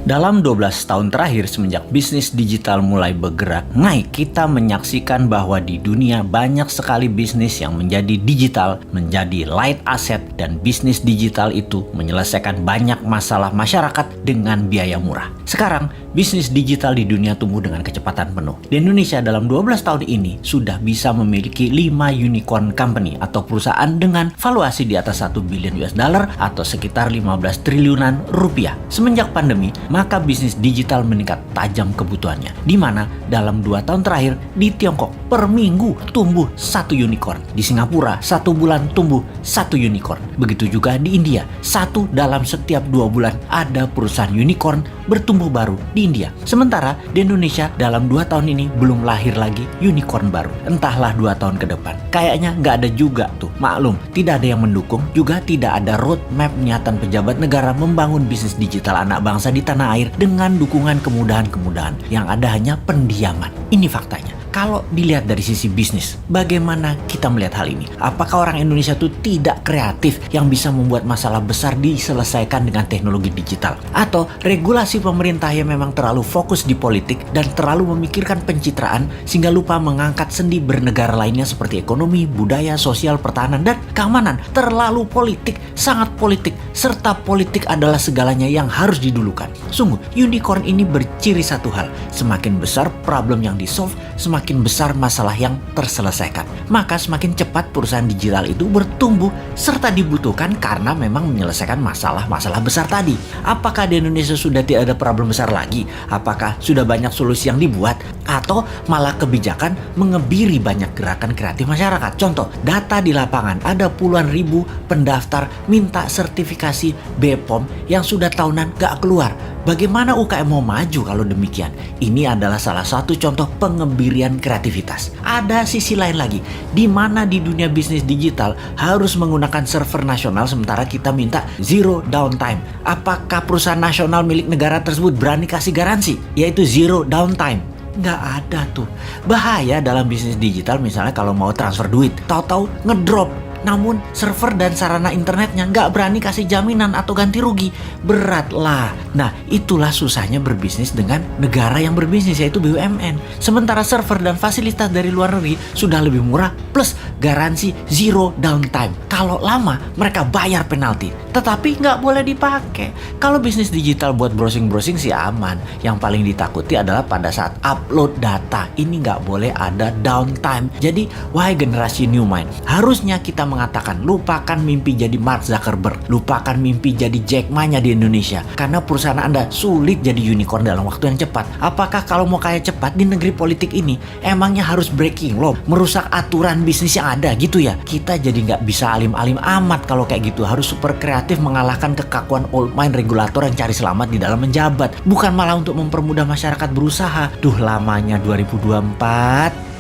Dalam 12 tahun terakhir semenjak bisnis digital mulai bergerak naik, kita menyaksikan bahwa di dunia banyak sekali bisnis yang menjadi digital, menjadi light asset, dan bisnis digital itu menyelesaikan banyak masalah masyarakat dengan biaya murah. Sekarang, bisnis digital di dunia tumbuh dengan kecepatan penuh. Di Indonesia dalam 12 tahun ini sudah bisa memiliki 5 unicorn company atau perusahaan dengan valuasi di atas 1 billion US dollar atau sekitar 15 triliunan rupiah. Semenjak pandemi, maka bisnis digital meningkat tajam kebutuhannya. Di mana dalam 2 tahun terakhir di Tiongkok per minggu tumbuh 1 unicorn. Di Singapura 1 bulan tumbuh 1 unicorn. Begitu juga di India, 1 dalam setiap 2 bulan ada perusahaan unicorn bertumbuh baru di India. Sementara di Indonesia dalam 2 tahun ini belum lahir lagi unicorn baru. Entahlah 2 tahun ke depan. Kayaknya nggak ada juga tuh. Maklum, tidak ada yang mendukung, juga tidak ada roadmap niatan pejabat negara membangun bisnis digital anak bangsa di tanah air dengan dukungan kemudahan-kemudahan. Yang ada hanya pendiaman. Ini faktanya. Kalau dilihat dari sisi bisnis, bagaimana kita melihat hal ini? Apakah orang Indonesia itu tidak kreatif yang bisa membuat masalah besar diselesaikan dengan teknologi digital? Atau regulasi pemerintah yang memang terlalu fokus di politik dan terlalu memikirkan pencitraan sehingga lupa mengangkat sendi bernegara lainnya seperti ekonomi, budaya, sosial, pertahanan, dan keamanan? Terlalu politik, sangat politik, serta politik adalah segalanya yang harus didulukan. Sungguh, unicorn ini berciri satu hal, semakin besar problem yang di-solve, semakin besar masalah yang terselesaikan. Maka semakin cepat perusahaan digital itu bertumbuh serta dibutuhkan karena memang menyelesaikan masalah-masalah besar tadi. Apakah di Indonesia sudah tidak ada problem besar lagi? Apakah sudah banyak solusi yang dibuat? Atau malah kebijakan mengebiri banyak gerakan kreatif masyarakat? Contoh, data di lapangan ada puluhan ribu pendaftar minta sertifikasi BPOM yang sudah tahunan gak keluar. Bagaimana UKM mau maju kalau demikian? Ini adalah salah satu contoh pengebirian kreativitas. Ada sisi lain lagi, di mana di dunia bisnis digital harus menggunakan server nasional sementara kita minta zero downtime. Apakah perusahaan nasional milik negara tersebut berani kasih garansi, yaitu zero downtime? Nggak ada tuh. Bahaya dalam bisnis digital misalnya kalau mau transfer duit, tahu-tahu ngedrop. Namun server dan sarana internetnya nggak berani kasih jaminan atau ganti rugi. Berat lah. Nah, itulah susahnya berbisnis dengan negara yang berbisnis, yaitu BUMN. Sementara server dan fasilitas dari luar negeri sudah lebih murah plus garansi zero downtime. Kalau lama mereka bayar penalti, tetapi nggak boleh dipakai. Kalau bisnis digital buat browsing-browsing sih aman. Yang paling ditakuti adalah pada saat upload data. Ini nggak boleh ada downtime. Jadi, wahai generasi new mind, harusnya kita mengatakan lupakan mimpi jadi Mark Zuckerberg, lupakan mimpi jadi Jack Ma-nya di Indonesia, karena perusahaan Anda sulit jadi unicorn dalam waktu yang cepat. Apakah kalau mau kaya cepat di negeri politik ini emangnya harus breaking law, merusak aturan bisnis yang ada gitu ya? Kita jadi nggak bisa alim-alim amat kalau kayak gitu. Harus super kreatif mengalahkan kekakuan old mind regulator yang cari selamat di dalam menjabat, bukan malah untuk mempermudah masyarakat berusaha. Duh, lamanya 2024.